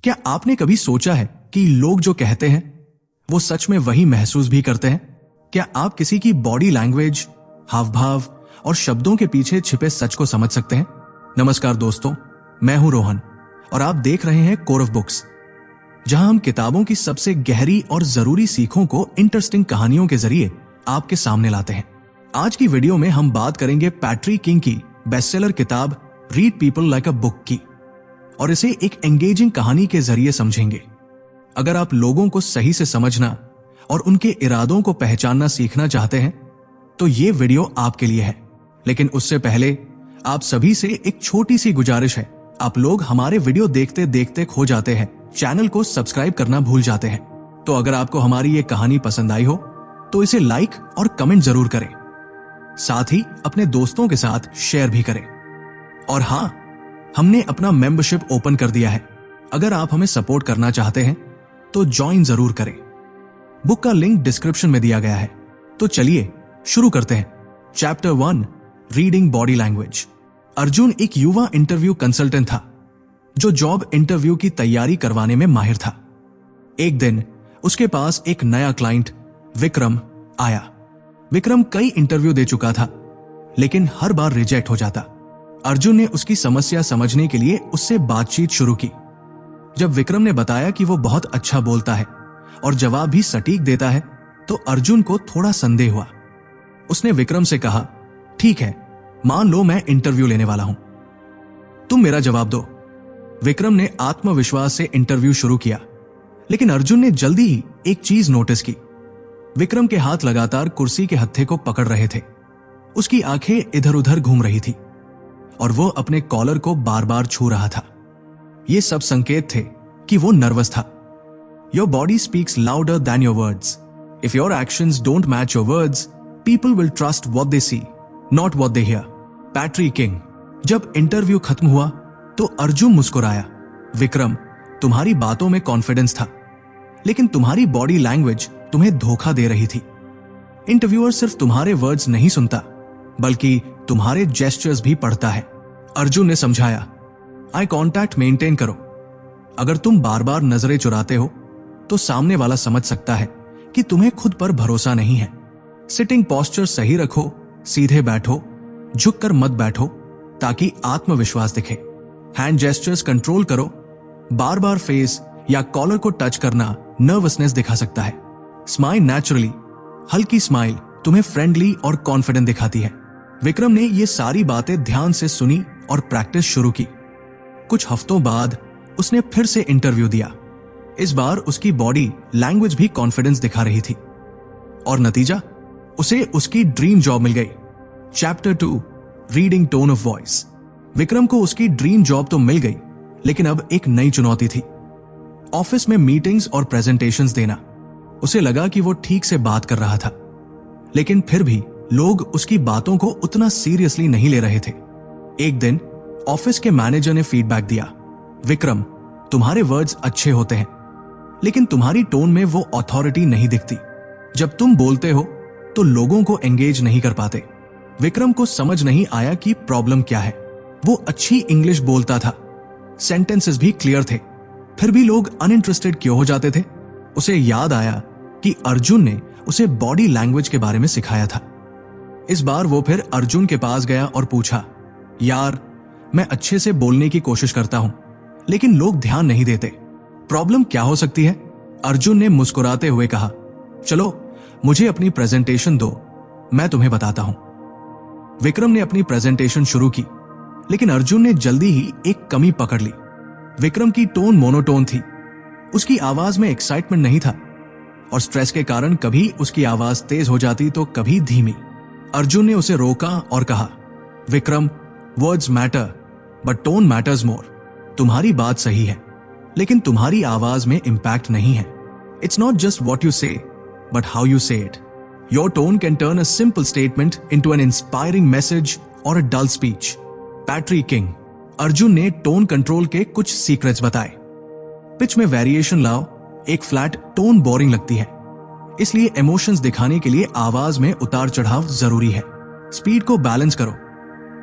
क्या आपने कभी सोचा है कि लोग जो कहते हैं वो सच में वही महसूस भी करते हैं? क्या आप किसी की बॉडी लैंग्वेज, हाव भाव और शब्दों के पीछे छिपे सच को समझ सकते हैं? नमस्कार दोस्तों, मैं हूं रोहन और आप देख रहे हैं कोर ऑफ बुक्स, जहां हम किताबों की सबसे गहरी और जरूरी सीखों को इंटरेस्टिंग कहानियों के जरिए आपके सामने लाते हैं। आज की वीडियो में हम बात करेंगे पैट्रिक किंग की बेस्टसेलर किताब read people like a book की, और इसे एक एंगेजिंग कहानी के जरिए समझेंगे। अगर आप लोगों को सही से समझना और उनके इरादों को पहचानना सीखना चाहते हैं तो ये वीडियो आपके लिए है। लेकिन उससे पहले आप सभी से एक छोटी सी गुजारिश है। आप लोग हमारे वीडियो देखते देखते खो जाते हैं, चैनल को सब्सक्राइब करना भूल जाते हैं। तो अगर आपको हमारी ये कहानी पसंद आई हो तो इसे लाइक और कमेंट जरूर करें, साथ ही अपने दोस्तों के साथ शेयर भी करें। और हाँ, हमने अपना मेंबरशिप ओपन कर दिया है। अगर आप हमें सपोर्ट करना चाहते हैं तो ज्वाइन जरूर करें। बुक का लिंक डिस्क्रिप्शन में दिया गया है। तो चलिए शुरू करते हैं। Chapter 1, reading body language. Arjun एक युवा इंटरव्यू कंसल्टेंट था जो जॉब इंटरव्यू की तैयारी करवाने में माहिर था। एक दिन उसके पास एक नया क्लाइंट विक्रम आया। विक्रम कई इंटरव्यू दे चुका था, लेकिन हर बार रिजेक्ट हो जाता। अर्जुन ने उसकी समस्या समझने के लिए उससे बातचीत शुरू की। जब विक्रम ने बताया कि वो बहुत अच्छा बोलता है और जवाब भी सटीक देता है, तो अर्जुन को थोड़ा संदेह हुआ। उसने विक्रम से कहा, ठीक है, मान लो मैं इंटरव्यू लेने वाला हूं, तुम मेरा जवाब दो। विक्रम ने आत्मविश्वास से इंटरव्यू शुरू किया, लेकिन अर्जुन ने जल्दी ही एक चीज नोटिस की। विक्रम के हाथ लगातार कुर्सी के हत्थे को पकड़ रहे थे। उसकी आंखें इधर उधर घूम रही थी और वो अपने कॉलर को बार बार छू रहा था। ये सब संकेत थे कि वो नर्वस था। Your body speaks louder than your words. If your actions don't match your words, people will trust what they see, not what they hear. Patrick King. जब इंटरव्यू खत्म हुआ तो अर्जुन मुस्कुराया। विक्रम, तुम्हारी बातों में कॉन्फिडेंस था, लेकिन तुम्हारी बॉडी लैंग्वेज तुम्हें धोखा दे रही थी। इंटरव्यूअर सिर्फ तुम्हारे वर्ड्स नहीं सुनता, बल्कि तुम्हारे जेस्चर्स भी पढ़ता है। अर्जुन ने समझाया, आई कांटेक्ट मेंटेन करो। अगर तुम बार बार नजरें चुराते हो तो सामने वाला समझ सकता है कि तुम्हें खुद पर भरोसा नहीं है। सिटिंग पोस्चर सही रखो, सीधे बैठो, झुककर मत बैठो ताकि आत्मविश्वास दिखे। हैंड जेस्चर्स कंट्रोल करो। बार बार फेस या कॉलर को टच करना नर्वसनेस दिखा सकता है। Smile naturally. हल्की स्माइल तुम्हें फ्रेंडली और कॉन्फिडेंट दिखाती है। विक्रम ने ये सारी बातें ध्यान से सुनी और प्रैक्टिस शुरू की। कुछ हफ्तों बाद उसने फिर से इंटरव्यू दिया। इस बार उसकी बॉडी लैंग्वेज भी कॉन्फिडेंस दिखा रही थी, और नतीजा, उसे उसकी ड्रीम जॉब मिल गई। Chapter 2, reading tone of voice. Vikram को उसकी ड्रीम जॉब तो मिल गई, लेकिन अब एक नई चुनौती थी। ऑफिस में मीटिंग्स और प्रेजेंटेशंस देना। उसे लगा कि वो ठीक से बात कर रहा था, लेकिन फिर भी लोग उसकी बातों को उतना सीरियसली नहीं ले रहे थे। एक दिन ऑफिस के मैनेजर ने फीडबैक दिया, विक्रम, तुम्हारे वर्ड्स अच्छे होते हैं, लेकिन तुम्हारी टोन में वो अथॉरिटी नहीं दिखती। जब तुम बोलते हो तो लोगों को एंगेज नहीं कर पाते। विक्रम को समझ नहीं आया कि प्रॉब्लम क्या है। वो अच्छी इंग्लिश बोलता था, सेंटेंसेस भी क्लियर थे, फिर भी लोग अनइंटरेस्टेड क्यों हो जाते थे? उसे याद आया कि अर्जुन ने उसे बॉडी लैंग्वेज के बारे में सिखाया था। इस बार वो फिर अर्जुन के पास गया और पूछा, यार, मैं अच्छे से बोलने की कोशिश करता हूं, लेकिन लोग ध्यान नहीं देते। प्रॉब्लम क्या हो सकती है? अर्जुन ने मुस्कुराते हुए कहा, चलो मुझे अपनी प्रेजेंटेशन दो, मैं तुम्हें बताता हूं। विक्रम ने अपनी प्रेजेंटेशन शुरू की, लेकिन अर्जुन ने जल्दी ही एक कमी पकड़ ली। विक्रम की टोन मोनोटोन थी। उसकी आवाज में एक्साइटमेंट नहीं था, और स्ट्रेस के कारण कभी उसकी आवाज तेज हो जाती तो कभी धीमी। अर्जुन ने उसे रोका और कहा, Vikram, words matter but tone matters more. तुम्हारी बात सही है, लेकिन तुम्हारी आवाज में इंपैक्ट नहीं है। It's not just what you say, but how you say it. Your tone can turn a simple statement into an inspiring message or a dull speech. Patrick King. Arjun ने टोन कंट्रोल के कुछ secrets बताए। Pitch में variation लाओ। एक flat tone boring लगती है, इसलिए इमोशंस दिखाने के लिए आवाज में उतार चढ़ाव जरूरी है। स्पीड को बैलेंस करो।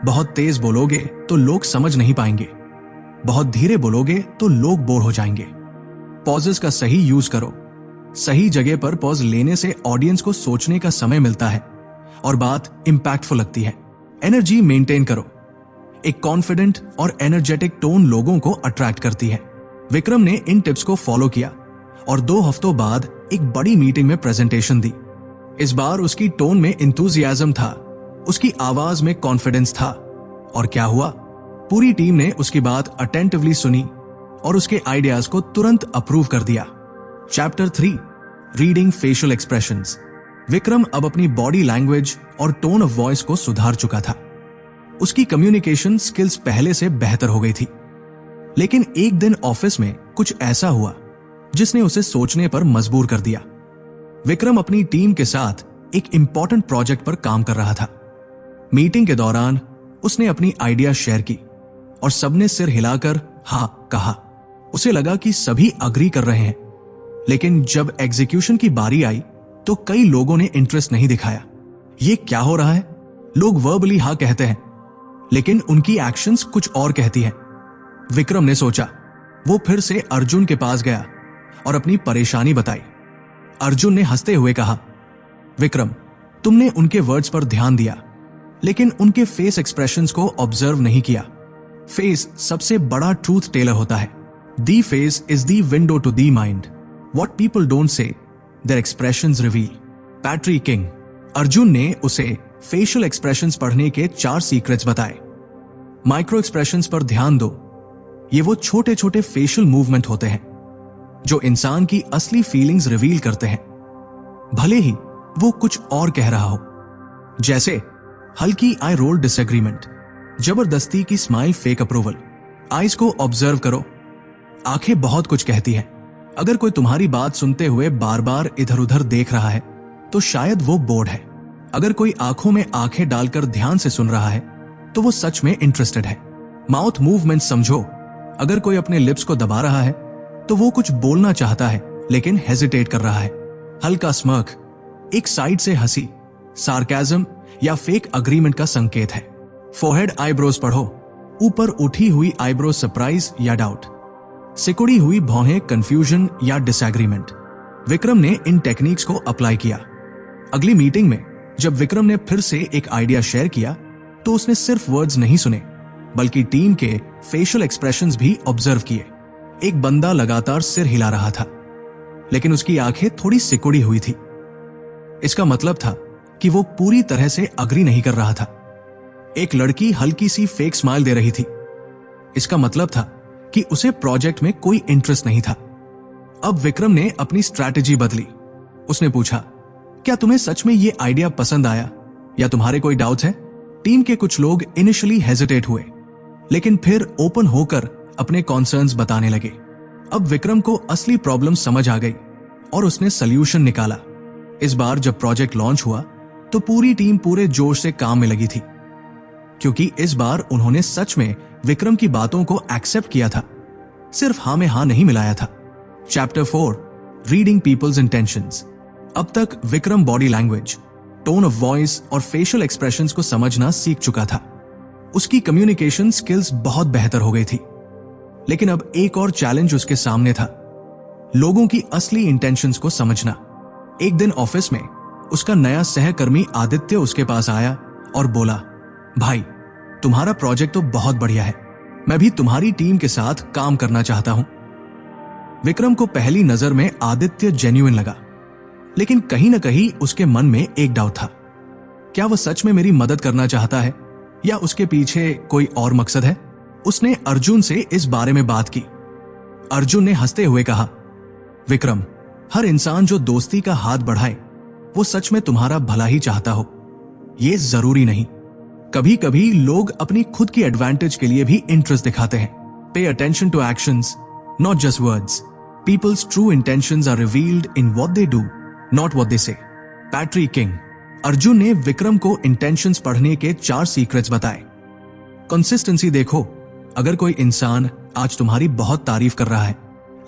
बहुत तेज बोलोगे तो लोग समझ नहीं पाएंगे। बहुत धीरे बोलोगे तो लोग बोर हो जाएंगे। पॉजेस का सही यूज करो। सही जगह पर पॉज लेने से ऑडियंस को सोचने का समय मिलता है और बात इंपैक्टफुल लगती है। एनर्जी मेंटेन करो। एक कॉन्फिडेंट और एनर्जेटिक टोन लोगों को अट्रैक्ट करती है। विक्रम ने इन टिप्स को फॉलो किया और 2 हफ्तों बाद एक बड़ी मीटिंग में प्रेजेंटेशन दी। इस बार उसकी टोन में इंथुजियाज्म था, उसकी आवाज में कॉन्फिडेंस था। और क्या हुआ? पूरी टीम ने उसकी बात अटेंटिवली सुनी और उसके आइडियाज को तुरंत अप्रूव कर दिया। Chapter 3, reading facial expressions. Vikram अब अपनी बॉडी लैंग्वेज और टोन ऑफ वॉइस को सुधार चुका था। उसकी कम्युनिकेशन स्किल्स पहले से बेहतर हो गई थी। लेकिन एक दिन ऑफिस में कुछ ऐसा हुआ जिसने उसे सोचने पर मजबूर कर दिया। विक्रम अपनी टीम के साथ एक इंपॉर्टेंट प्रोजेक्ट पर काम कर रहा था। मीटिंग के दौरान उसने अपनी आइडिया शेयर की और सबने सिर हिलाकर हाँ कहा। उसे लगा कि सभी अग्री कर रहे हैं, लेकिन जब एग्जीक्यूशन की बारी आई तो कई लोगों ने इंटरेस्ट नहीं दिखाया। ये क्या हो रहा है? लोग वर्बली हाँ कहते हैं, लेकिन उनकी एक्शंस कुछ और कहती हैं। विक्रम ने सोचा। वो फिर से अर्जुन के पास गया और अपनी परेशानी बताई। अर्जुन ने हंसते हुए कहा, विक्रम, तुमने उनके वर्ड्स पर ध्यान दिया, लेकिन उनके फेस एक्सप्रेशंस को ऑब्जर्व नहीं किया। फेस सबसे बड़ा ट्रूथ टेलर होता है। The face is the window to the mind. What people don't say, their expressions reveal. Patrick King. Arjun ने उसे फेशियल एक्सप्रेशंस पढ़ने के 4 सीक्रेट्स बताए। माइक्रो एक्सप्रेशंस पर ध्यान दो। ये वो छोटे छोटे फेशियल मूवमेंट होते हैं जो इंसान की असली फीलिंग्स रिवील करते हैं, भले ही वो कुछ और कह रहा हो। जैसे हल्की आई रोल डिसएग्रीमेंट, जबरदस्ती की स्माइल फेक अप्रूवल। आईज को ऑब्जर्व करो। आंखें बहुत कुछ कहती हैं। अगर कोई तुम्हारी बात सुनते हुए बार बार इधर उधर देख रहा है तो शायद वो बोर्ड है। अगर कोई आंखों में आंखें डालकर ध्यान से सुन रहा है तो वो सच में इंटरेस्टेड है। माउथ मूवमेंट समझो। अगर कोई अपने लिप्स को दबा रहा है तो वो कुछ बोलना चाहता है लेकिन हेजिटेट कर रहा है। हल्का स्मर्क, एक साइड से हंसी, सार्केज्म या फेक अग्रीमेंट का संकेत है। फोरहेड आईब्रोज पढ़ो। ऊपर उठी हुई आईब्रो सरप्राइज या डाउट, सिकुड़ी हुई भौहें कंफ्यूजन या डिसएग्रीमेंट। विक्रम ने इन टेक्निक्स को अप्लाई किया। अगली मीटिंग में जब विक्रम ने फिर से एक आइडिया शेयर किया तो उसने सिर्फ वर्ड्स नहीं सुने, बल्कि टीम के फेशियल एक्सप्रेशंस भी ऑब्जर्व किए। एक बंदा लगातार सिर हिला रहा था, लेकिन उसकी आंखें थोड़ी सिकुड़ी हुई थी। इसका मतलब था कि वो पूरी तरह से अग्री नहीं कर रहा था। एक लड़की हल्की सी फेक स्माइल दे रही थी। इसका मतलब था कि उसे प्रोजेक्ट में कोई इंटरेस्ट नहीं था। अब विक्रम ने अपनी स्ट्रैटेजी बदली। उसने पूछा, क्या तुम्हें सच में ये आइडिया पसंद आया या तुम्हारे कोई डाउट्स हैं? टीम के कुछ लोग इनिशियली हेजिटेट हुए, लेकिन फिर ओपन होकर अपने कॉन्सर्न्स बताने लगे। अब विक्रम को असली प्रॉब्लम समझ आ गई और उसने सॉल्यूशन निकाला। इस बार जब प्रोजेक्ट लॉन्च हुआ तो पूरी टीम पूरे जोश से काम में लगी थी, क्योंकि इस बार उन्होंने सच में विक्रम की बातों को एक्सेप्ट किया था, सिर्फ हाँ में हाँ नहीं मिलाया था। Chapter 4, reading people's intentions. अब तक Vikram body language, tone of voice और फेशियल एक्सप्रेशंस को समझना सीख चुका था। उसकी कम्युनिकेशन स्किल्स बहुत बेहतर हो गई थी। लेकिन अब एक और चैलेंज उसके सामने था, लोगों की असली इंटेंशंस को समझना। एक दिन ऑफिस में उसका नया सहकर्मी आदित्य उसके पास आया और बोला, भाई, तुम्हारा प्रोजेक्ट तो बहुत बढ़िया है, मैं भी तुम्हारी टीम के साथ काम करना चाहता हूं। विक्रम को पहली नजर में आदित्य जेन्युइन लगा, लेकिन कहीं ना कहीं उसके मन में एक डाउट था। क्या वह सच में मेरी मदद करना चाहता है या उसके पीछे कोई और मकसद है? उसने अर्जुन से इस बारे में बात की। अर्जुन ने हंसते हुए कहा, विक्रम, हर इंसान जो दोस्ती का हाथ बढ़ाए वो सच में तुम्हारा भला ही चाहता हो, ये जरूरी नहीं। कभी कभी लोग अपनी खुद की एडवांटेज के लिए भी इंटरेस्ट दिखाते हैं। Pay attention to actions, not just words. People's true intentions are revealed in what they do, not what they say. Patrick King. Arjun ने विक्रम को इंटेंशंस पढ़ने के 4 सीक्रेट्स बताए। कंसिस्टेंसी देखो। अगर कोई इंसान आज तुम्हारी बहुत तारीफ कर रहा है,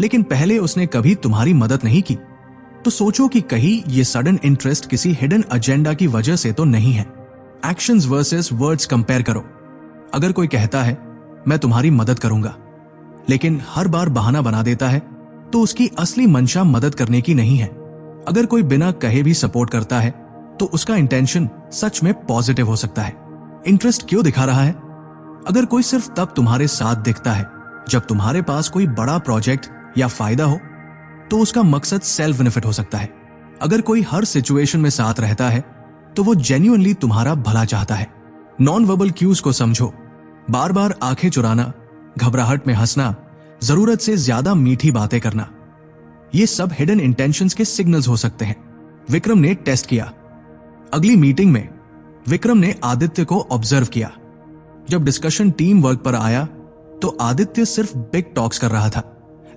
लेकिन पहले उसने कभी तुम्हारी मदद नहीं की, तो सोचो कि कहीं ये सडन इंटरेस्ट किसी हिडन एजेंडा की वजह से तो नहीं है। एक्शंस वर्सेस वर्ड्स कंपेयर करो। अगर कोई कहता है मैं तुम्हारी मदद करूंगा, लेकिन हर बार बहाना बना देता है, तो उसकी असली मंशा मदद करने की नहीं है। अगर कोई बिना कहे भी सपोर्ट करता है तो उसका इंटेंशन सच में पॉजिटिव हो सकता है। इंटरेस्ट क्यों दिखा रहा है? अगर कोई सिर्फ तब तुम्हारे साथ दिखता है जब तुम्हारे पास कोई बड़ा प्रोजेक्ट या फायदा हो, तो उसका मकसद सेल्फ बेनिफिट हो सकता है। अगर कोई हर सिचुएशन में साथ रहता है तो वो जेन्युइनली तुम्हारा भला चाहता है। नॉन वर्बल क्यूज को समझो। बार बार आंखें चुराना, घबराहट में हंसना, जरूरत से ज्यादा मीठी बातें करना, ये सब हिडन इंटेंशंस के सिग्नल्स हो सकते हैं। विक्रम ने टेस्ट किया। अगली मीटिंग में विक्रम ने आदित्य को ऑब्जर्व किया। जब डिस्कशन टीम वर्क पर आया तो आदित्य सिर्फ बिग टॉक्स कर रहा था,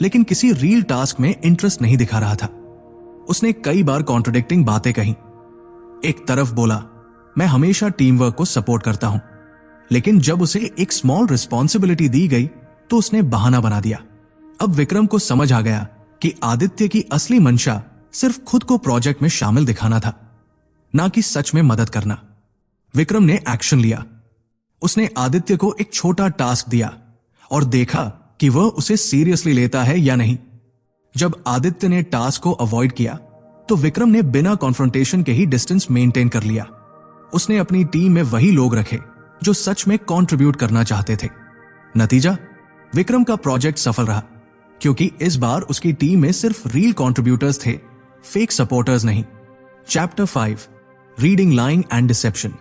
लेकिन किसी रियल टास्क में इंटरेस्ट नहीं दिखा रहा था। उसने कई बार कॉन्ट्रडिक्टिंग बातें कही। एक तरफ बोला, मैं हमेशा टीम वर्क को सपोर्ट करता हूं, लेकिन जब उसे एक स्मॉल रिस्पॉन्सिबिलिटी दी गई तो उसने बहाना बना दिया। अब विक्रम को समझ आ गया कि आदित्य की असली मंशा सिर्फ खुद को प्रोजेक्ट में शामिल दिखाना था, ना कि सच में मदद करना। विक्रम ने एक्शन लिया। उसने आदित्य को एक छोटा टास्क दिया और देखा कि वह उसे सीरियसली लेता है या नहीं। जब आदित्य ने टास्क को अवॉइड किया तो विक्रम ने बिना कॉन्फ्रंटेशन के ही डिस्टेंस मेंटेन कर लिया। उसने अपनी टीम में वही लोग रखे जो सच में कंट्रीब्यूट करना चाहते थे। नतीजा, विक्रम का प्रोजेक्ट सफल रहा, क्योंकि इस बार उसकी टीम में सिर्फ रियल कंट्रीब्यूटर्स थे, फेक सपोर्टर्स नहीं। Chapter 5, reading lying and deception.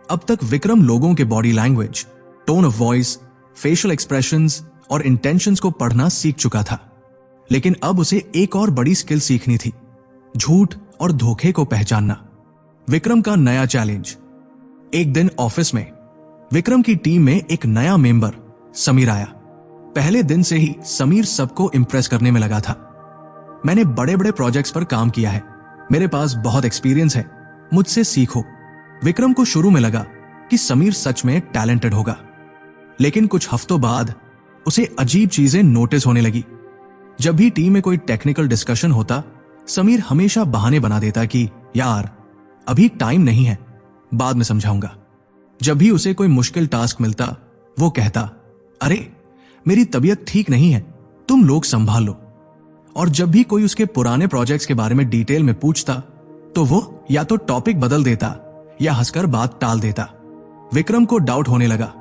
अब तक विक्रम लोगों के body language, tone of voice, facial expressions और इंटेंशंस को पढ़ना सीख चुका था, लेकिन अब उसे एक और बड़ी स्किल सीखनी थी, झूठ और धोखे को पहचानना। विक्रम का नया चैलेंज। एक दिन ऑफिस में विक्रम की टीम में एक नया मेंबर समीर आया। पहले दिन से ही समीर सबको इंप्रेस करने में लगा था। मैंने बड़े बड़े प्रोजेक्ट्स पर काम किया है, मेरे पास बहुत एक्सपीरियंस है, मुझसे सीखो। विक्रम को शुरू में लगा कि समीर सच में टैलेंटेड होगा, लेकिन कुछ हफ्तों बाद उसे अजीब चीजें नोटिस होने लगी। जब भी टीम में कोई टेक्निकल डिस्कशन होता, समीर हमेशा बहाने बना देता कि यार अभी टाइम नहीं है, बाद में समझाऊंगा। जब भी उसे कोई मुश्किल टास्क मिलता, वो कहता, अरे मेरी तबीयत ठीक नहीं है, तुम लोग संभाल लो। और जब भी कोई उसके पुराने प्रोजेक्ट्स के बारे में डिटेल में पूछता तो वो या तो टॉपिक बदल देता या हंसकर बात टाल देता। विक्रम को डाउट होने लगा,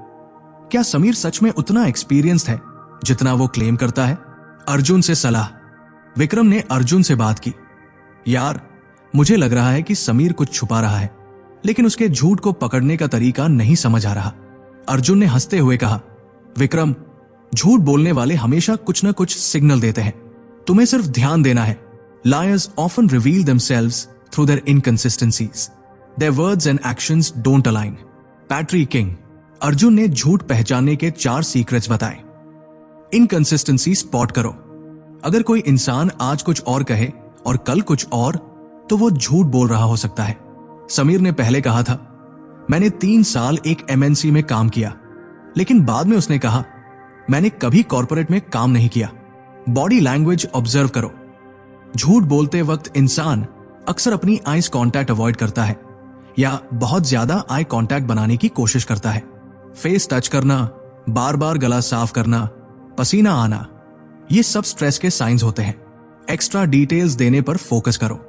क्या समीर सच में उतना एक्सपीरियंस्ड है जितना वो क्लेम करता है? अर्जुन से सलाह। विक्रम ने अर्जुन से बात की। यार मुझे लग रहा है कि समीर कुछ छुपा रहा है, लेकिन उसके झूठ को पकड़ने का तरीका नहीं समझ आ रहा। अर्जुन ने हंसते हुए कहा, विक्रम, झूठ बोलने वाले हमेशा कुछ न कुछ सिग्नल देते हैं, तुम्हें सिर्फ ध्यान देना है। Liars often reveal themselves through their inconsistencies, their words and actions don't align. Patrick King. Arjun ने झूठ पहचानने के 4 सीक्रेट्स बताए। इनकंसिस्टेंसी स्पॉट करो। अगर कोई इंसान आज कुछ और कहे और कल कुछ और, तो वो झूठ बोल रहा हो सकता है। समीर ने पहले कहा था, मैंने 3 साल एक एमएनसी में काम किया, लेकिन बाद में उसने कहा, मैंने कभी कॉर्पोरेट में काम नहीं किया। बॉडी लैंग्वेज ऑब्जर्व करो। झूठ बोलते वक्त इंसान अक्सर अपनी आईज कांटेक्ट अवॉइड करता है या बहुत ज्यादा आई कांटेक्ट बनाने की कोशिश करता है। फेस टच करना, बार बार गला साफ करना, पसीना आना, ये सब स्ट्रेस के साइंस होते हैं। एक्स्ट्रा डिटेल्स देने पर फोकस करो।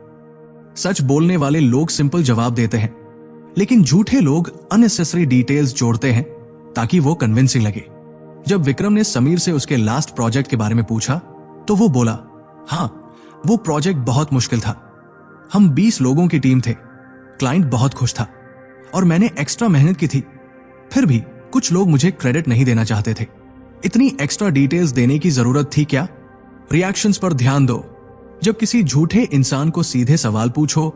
सच बोलने वाले लोग सिंपल जवाब देते हैं, लेकिन झूठे लोग अननेसेसरी डिटेल्स जोड़ते हैं ताकि वो कन्विंसिंग लगे। जब विक्रम ने समीर से उसके लास्ट प्रोजेक्ट के बारे में पूछा तो वो बोला, हाँ वो प्रोजेक्ट बहुत मुश्किल था, हम 20 लोगों की टीम थे, क्लाइंट बहुत खुश था और मैंने एक्स्ट्रा मेहनत की थी, फिर भी कुछ लोग मुझे क्रेडिट नहीं देना चाहते थे। इतनी एक्स्ट्रा डिटेल्स देने की जरूरत थी क्या? रिएक्शंस पर ध्यान दो। जब किसी झूठे इंसान को सीधे सवाल पूछो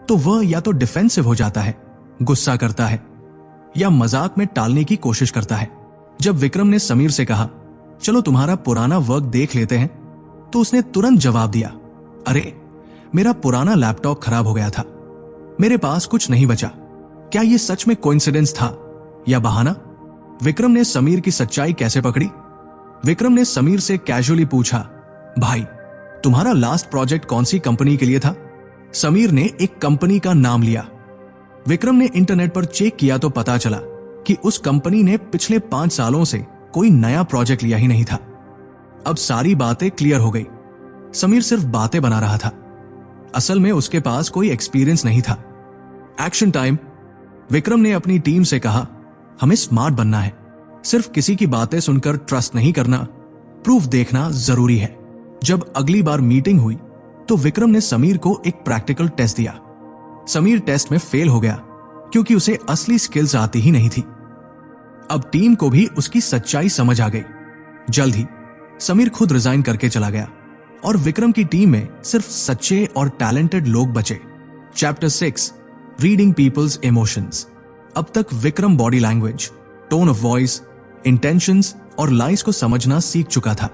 तो वह या तो डिफेंसिव हो जाता है, गुस्सा करता है या मजाक में टालने की कोशिश करता है। जब विक्रम ने समीर से कहा, चलो तुम्हारा पुराना वर्क देख लेते हैं, तो उसने तुरंत जवाब दिया, अरे मेरा पुराना लैपटॉप खराब हो गया था, मेरे पास कुछ नहीं बचा। क्या यह सच में कोइंसिडेंस था या बहाना? विक्रम ने समीर की सच्चाई कैसे पकड़ी? विक्रम ने समीर से कैजुअली पूछा, भाई तुम्हारा लास्ट प्रोजेक्ट कौन सी कंपनी के लिए था? समीर ने एक कंपनी का नाम लिया। विक्रम ने इंटरनेट पर चेक किया तो पता चला कि उस कंपनी ने पिछले 5 सालों से कोई नया प्रोजेक्ट लिया ही नहीं था। अब सारी बातें क्लियर हो गई। समीर सिर्फ बातें बना रहा था, असल में उसके पास कोई एक्सपीरियंस नहीं था। Action time. विक्रम ने अपनी टीम से कहा, हमें स्मार्ट बनना है, सिर्फ किसी की बातें सुनकर ट्रस्ट नहीं करना, प्रूफ देखना जरूरी है। जब अगली बार मीटिंग हुई तो विक्रम ने समीर को एक प्रैक्टिकल टेस्ट दिया। समीर टेस्ट में फेल हो गया क्योंकि उसे असली स्किल्स आती ही नहीं थी। अब टीम को भी उसकी सच्चाई समझ आ गई। जल्द ही समीर खुद रिजाइन करके चला गया और विक्रम की टीम में सिर्फ सच्चे और टैलेंटेड लोग बचे। Chapter 6, reading people's emotions. अब तक Vikram body language, tone of voice, intentions और लाइज को समझना सीख चुका था,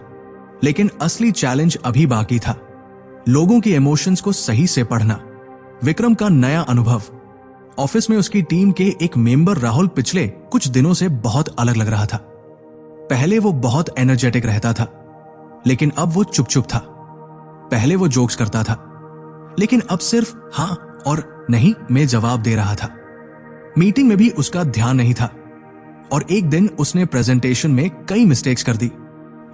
लेकिन असली चैलेंज अभी बाकी था, लोगों की इमोशंस को सही से पढ़ना। विक्रम का नया अनुभव। ऑफिस में उसकी टीम के एक मेंबर राहुल पिछले कुछ दिनों से बहुत अलग लग रहा था। पहले वो बहुत एनर्जेटिक रहता था, लेकिन अब वो चुप चुप था। पहले वो जोक्स करता था, लेकिन अब सिर्फ हाँ और नहीं में जवाब दे रहा था। मीटिंग में भी उसका ध्यान नहीं था और एक दिन उसने प्रेजेंटेशन में कई मिस्टेक्स कर दी।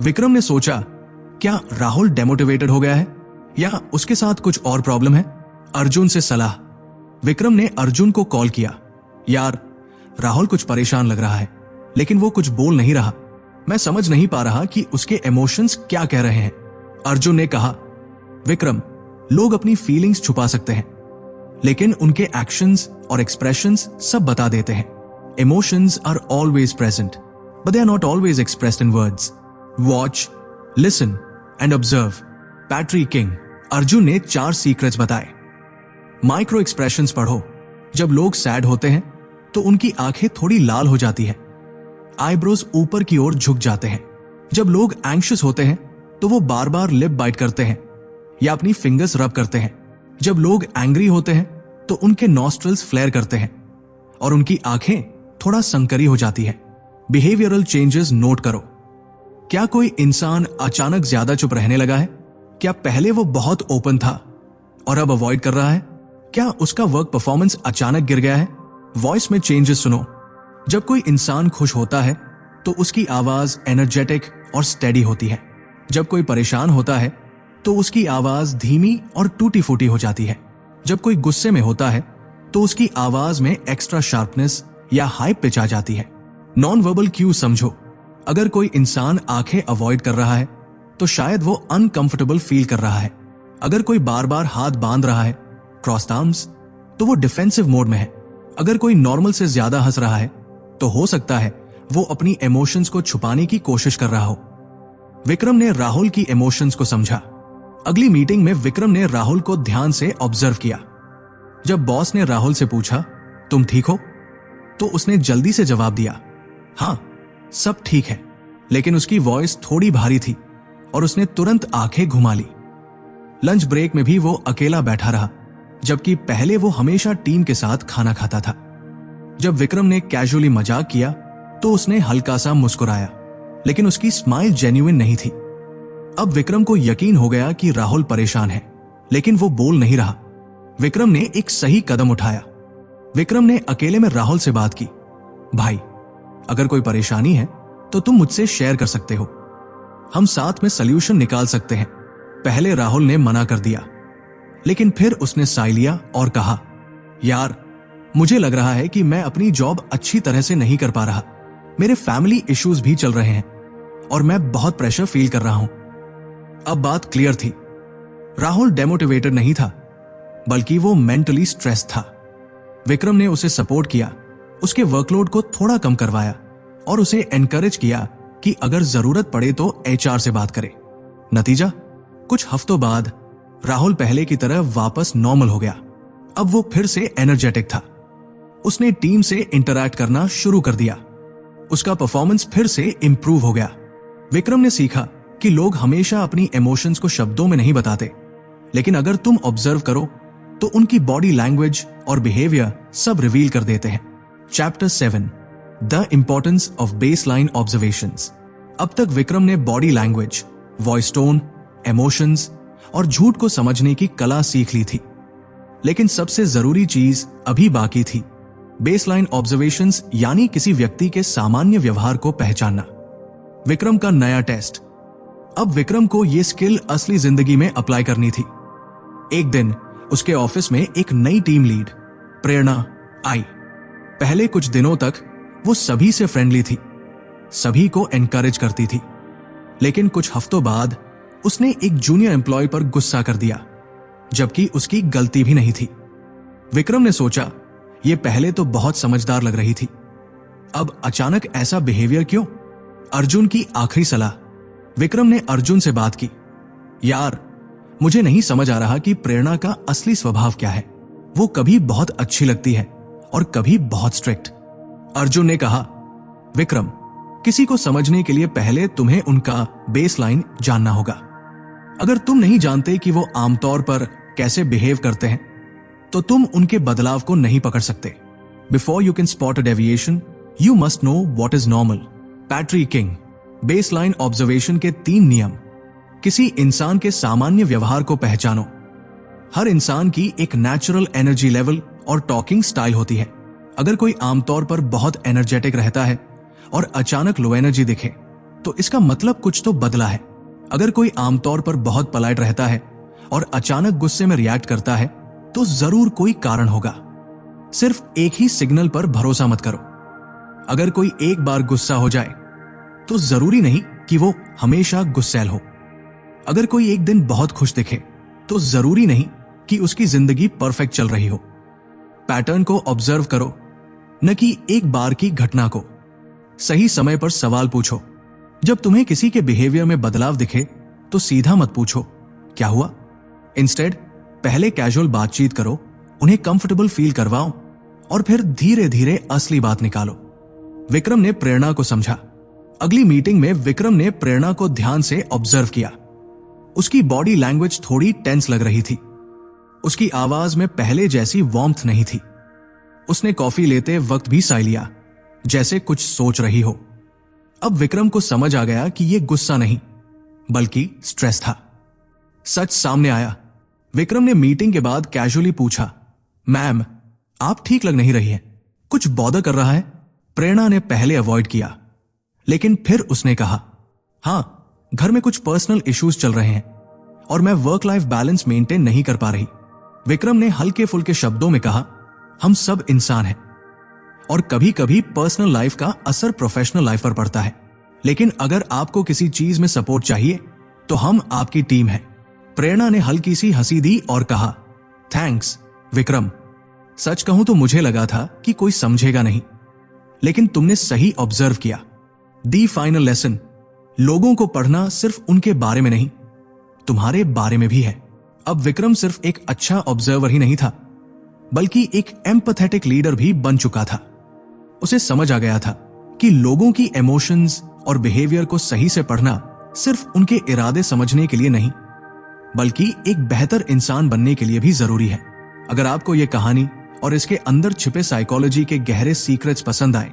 विक्रम ने सोचा, क्या राहुल डेमोटिवेटेड हो गया है या उसके साथ कुछ और प्रॉब्लम है? अर्जुन से सलाह। विक्रम ने अर्जुन को कॉल किया, यार राहुल कुछ परेशान लग रहा है, लेकिन वो कुछ बोल नहीं रहा, मैं समझ नहीं पा रहा कि उसके इमोशंस क्या कह रहे हैं। अर्जुन ने कहा, विक्रम, लोग अपनी फीलिंग्स छुपा सकते हैं, लेकिन उनके एक्शंस और एक्सप्रेशंस सब बता देते हैं। Emotions are always present, but they are not always expressed in words. Watch, listen and observe. Patrick King. Arjun ने 4 सीक्रेट्स बताए। माइक्रो एक्सप्रेशंस पढ़ो। जब लोग सैड होते हैं तो उनकी आंखें थोड़ी लाल हो जाती है, आईब्रोज ऊपर की ओर झुक जाते हैं। जब लोग एंग्शियस होते हैं तो वो बार बार लिप बाइट करते हैं या अपनी फिंगर्स रब करते हैं। जब लोग एंग्री होते हैं तो उनके नॉस्ट्रल्स फ्लेयर करते हैं और उनकी आंखें थोड़ा संकरी हो जाती है। बिहेवियरल चेंजेस नोट करो। क्या कोई इंसान अचानक ज्यादा चुप रहने लगा है? क्या पहले वो बहुत ओपन था और अब अवॉइड कर रहा है? क्या उसका वर्क परफॉर्मेंस अचानक गिर गया है? वॉइस में चेंजेस सुनो। जब कोई इंसान खुश होता है तो उसकी आवाज एनर्जेटिक और स्टेडी होती है। जब कोई परेशान होता है तो उसकी आवाज धीमी और टूटी फूटी हो जाती है। जब कोई गुस्से में होता है तो उसकी आवाज में एक्स्ट्रा शार्पनेस या हाई पिच आ जाती है। नॉन वर्बल क्यू समझो। अगर कोई इंसान आंखें अवॉइड कर रहा है तो शायद वो अनकंफर्टेबल फील कर रहा है। अगर कोई बार बार हाथ बांध रहा है, क्रॉस्ड आर्म्स, तो वो डिफेंसिव मोड में है। अगर कोई नॉर्मल से ज्यादा हंस रहा है तो हो सकता है वो अपनी इमोशंस को छुपाने की कोशिश कर रहा हो। विक्रम ने राहुल की इमोशंस को समझा। अगली मीटिंग में विक्रम ने राहुल को ध्यान से ऑब्जर्व किया। जब बॉस ने राहुल से पूछा, तुम ठीक हो, तो उसने जल्दी से जवाब दिया, हाँ सब ठीक है, लेकिन उसकी वॉइस थोड़ी भारी थी और उसने तुरंत आंखें घुमा ली। लंच ब्रेक में भी वो अकेला बैठा रहा, जबकि पहले वो हमेशा टीम के साथ खाना खाता था। जब विक्रम ने कैजुअली मजाक किया तो उसने हल्का सा मुस्कुराया, लेकिन उसकी स्माइल जेन्युइन नहीं थी। अब विक्रम को यकीन हो गया कि राहुल परेशान है, लेकिन वो बोल नहीं रहा। विक्रम ने एक सही कदम उठाया। विक्रम ने अकेले में राहुल से बात की, भाई अगर कोई परेशानी है तो तुम मुझसे शेयर कर सकते हो, हम साथ में सल्यूशन निकाल सकते हैं। पहले राहुल ने मना कर दिया, लेकिन फिर उसने साय लिया और कहा, यार मुझे लग रहा है कि मैं अपनी जॉब अच्छी तरह से नहीं कर पा रहा, मेरे फैमिली इश्यूज भी चल रहे हैं और मैं बहुत प्रेशर फील कर रहा हूं। अब बात क्लियर थी, राहुल डेमोटिवेटेड नहीं था, बल्कि वो मेंटली स्ट्रेस था। विक्रम ने उसे सपोर्ट किया, उसके वर्कलोड को थोड़ा कम करवाया और उसे एनकरेज किया कि अगर जरूरत पड़े तो एचआर से बात करे। नतीजा, कुछ हफ्तों बाद राहुल पहले की तरह वापस नॉर्मल हो गया। अब वो फिर से एनर्जेटिक था। उसने टीम से इंटरैक्ट करना शुरू कर दिया। उसका परफॉर्मेंस फिर से इंप्रूव हो गया। विक्रम ने सीखा कि लोग हमेशा अपनी इमोशंस को शब्दों में नहीं बताते, लेकिन अगर तुम ऑब्जर्व करो तो उनकी बॉडी लैंग्वेज और बिहेवियर सब रिवील कर देते हैं। Chapter 7, the importance of baseline observations. अब तक विक्रम ने body language, voice tone, emotions और झूठ को समझने की कला सीख ली थी, लेकिन सबसे जरूरी चीज अभी बाकी थी, बेसलाइन ऑब्जर्वेशंस, यानी किसी व्यक्ति के सामान्य व्यवहार को पहचानना। विक्रम का नया टेस्ट। अब विक्रम को यह स्किल असली जिंदगी में अप्लाई करनी थी। एक दिन उसके ऑफिस में एक नई टीम लीड प्रेरणा आई। पहले कुछ दिनों तक वो सभी से फ्रेंडली थी, सभी को एनकरेज करती थी, लेकिन कुछ हफ्तों बाद उसने एक जूनियर एम्प्लॉय पर गुस्सा कर दिया, जबकि उसकी गलती भी नहीं थी। विक्रम ने सोचा ये पहले तो बहुत समझदार लग रही थी, अब अचानक ऐसा बिहेवियर क्यों? अर्जुन की आखिरी सलाह। विक्रम ने अर्जुन से बात की, यार मुझे नहीं समझ आ रहा कि प्रेरणा का असली स्वभाव क्या है। वो कभी बहुत अच्छी लगती है और कभी बहुत स्ट्रिक्ट। अर्जुन ने कहा, विक्रम किसी को समझने के लिए पहले तुम्हें उनका बेसलाइन जानना होगा। अगर तुम नहीं जानते कि वो आमतौर पर कैसे बिहेव करते हैं तो तुम उनके बदलाव को नहीं पकड़ सकते। Before you can spot a deviation you must know what is normal. Patrick king. Baseline observation के 3 नियम। किसी इंसान के सामान्य व्यवहार को पहचानो। हर इंसान की एक नेचुरल एनर्जी लेवल और टॉकिंग स्टाइल होती है। अगर कोई आमतौर पर बहुत एनर्जेटिक रहता है और अचानक लो एनर्जी दिखे तो इसका मतलब कुछ तो बदला है। अगर कोई आमतौर पर बहुत पोलाइट रहता है और अचानक गुस्से में रिएक्ट करता है तो जरूर कोई कारण होगा। सिर्फ एक ही सिग्नल पर भरोसा मत करो। अगर कोई एक बार गुस्सा हो जाए तो जरूरी नहीं कि वो हमेशा गुस्सैल हो। अगर कोई एक दिन बहुत खुश दिखे तो जरूरी नहीं कि उसकी जिंदगी परफेक्ट चल रही हो। पैटर्न को ऑब्जर्व करो, न कि एक बार की घटना को। सही समय पर सवाल पूछो। जब तुम्हें किसी के बिहेवियर में बदलाव दिखे तो सीधा मत पूछो क्या हुआ। इंस्टेड पहले कैजुअल बातचीत करो, उन्हें कंफर्टेबल फील करवाओ और फिर धीरे धीरे असली बात निकालो। विक्रम ने प्रेरणा को समझा। अगली मीटिंग में विक्रम ने प्रेरणा को ध्यान से ऑब्जर्व किया। उसकी बॉडी लैंग्वेज थोड़ी टेंस लग रही थी। उसकी आवाज में पहले जैसी वार्मथ नहीं थी। उसने कॉफी लेते वक्त भी साय लिया, जैसे कुछ सोच रही हो। अब विक्रम को समझ आ गया कि यह गुस्सा नहीं बल्कि स्ट्रेस था। सच सामने आया। विक्रम ने मीटिंग के बाद कैजुअली पूछा, मैम आप ठीक लग नहीं रही हैं, कुछ बॉदर कर रहा है? प्रेरणा ने पहले अवॉइड किया, लेकिन फिर उसने कहा, हां घर में कुछ पर्सनल इश्यूज चल रहे हैं और मैं वर्क लाइफ बैलेंस मेंटेन नहीं कर पा रही। विक्रम ने हल्के फुल्के शब्दों में कहा, हम सब इंसान हैं और कभी कभी पर्सनल लाइफ का असर प्रोफेशनल लाइफ पर पड़ता है, लेकिन अगर आपको किसी चीज में सपोर्ट चाहिए तो हम आपकी टीम है। प्रेरणा ने हल्की सी हंसी दी और कहा, थैंक्स विक्रम। सच कहूं तो मुझे लगा था कि कोई समझेगा नहीं, लेकिन तुमने सही ऑब्जर्व किया। दी फाइनल लेसन, लोगों को पढ़ना सिर्फ उनके बारे में नहीं, तुम्हारे बारे में भी है। अब विक्रम सिर्फ एक अच्छा ऑब्जर्वर ही नहीं था, बल्कि एक एम्पैथेटिक लीडर भी बन चुका था। उसे समझ आ गया था कि लोगों की इमोशंस और बिहेवियर को सही से पढ़ना सिर्फ उनके इरादे समझने के लिए नहीं, बल्कि एक बेहतर इंसान बनने के लिए भी जरूरी है। अगर आपको यह कहानी और इसके अंदर छिपे साइकोलॉजी के गहरे सीक्रेट्स पसंद आए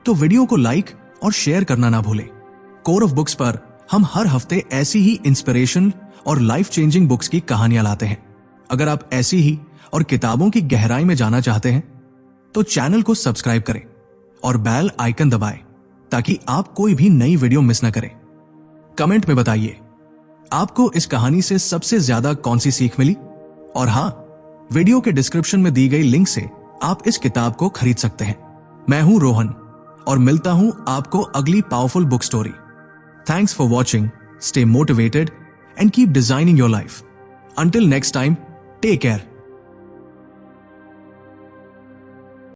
तो वीडियो को लाइक और शेयर करना ना भूलें। कोर ऑफ बुक्स पर हम हर हफ्ते ऐसी ही इंस्पिरेशन और लाइफ चेंजिंग बुक्स की कहानियां लाते हैं। अगर आप ऐसी ही और किताबों की गहराई में जाना चाहते हैं तो चैनल को सब्सक्राइब करें और बेल आइकन दबाएं ताकि आप कोई भी नई वीडियो मिस ना करें। कमेंट में बताइए आपको इस कहानी से सबसे ज्यादा कौन सी सीख मिली, और हां, वीडियो के डिस्क्रिप्शन में दी गई लिंक से आप इस किताब को खरीद सकते हैं। मैं हूं रोहन और मिलता हूं आपको अगली powerful book story. Thanks for watching, stay motivated and keep designing your life. Until next time, take care.